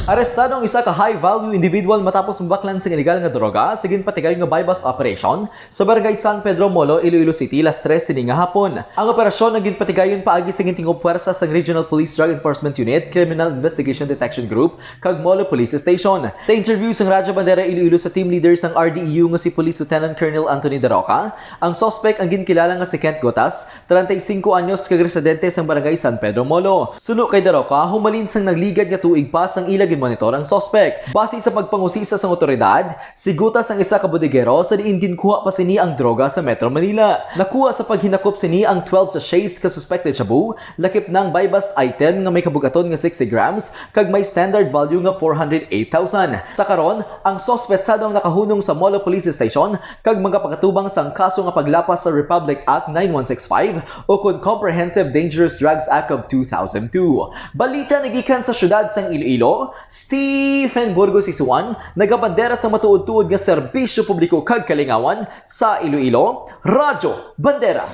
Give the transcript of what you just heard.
Arestado ang isa ka high-value individual matapos mabaklan sa iligal nga droga sa ginpatigayon nga buybust operation sa Barangay San Pedro Molo, Iloilo City, las 3 sining nga hapon. Ang operasyon ang ginpatigayon paagi sa gintingog puwersa sa Regional Police Drug Enforcement Unit, Criminal Investigation Detection Group, kag Molo Police Station. Sa interview sa Radyo Bandera Iloilo sa team leader sang RDEU nga si Police Lieutenant Colonel Anthony Daroca, ang suspect ang ginkilala nga si Kent Gotas, 35 anyos kag residente sang Barangay San Pedro Molo. Suno kay Daroca, humalin sang nagligad nga tuig pa sang ilag monitor ang suspect. Base sa pagpangusisa sa otoridad, si Gutas ang isa ka bodegero sa diin ginkuha pa sini ang droga sa Metro Manila. Nakuha sa paghinakop sini ang 12 sachets ka suspected shabu, lakip ng buybust item nga may kabugaton nga 60 grams kag may standard value nga 408,000. Sa karon, ang suspetsado ang nakahunong sa Molo Police Station kag magapakatubang sang kaso nga paglapas sa Republic Act 9165 o kon Comprehensive Dangerous Drugs Act of 2002. Balita nagikan sa syudad sang Iloilo, Stephen Burgos Isuan, nagabandera sa matuod-tuod nga serbisyo publiko kag kalingawan sa Iloilo, Radyo Bandera.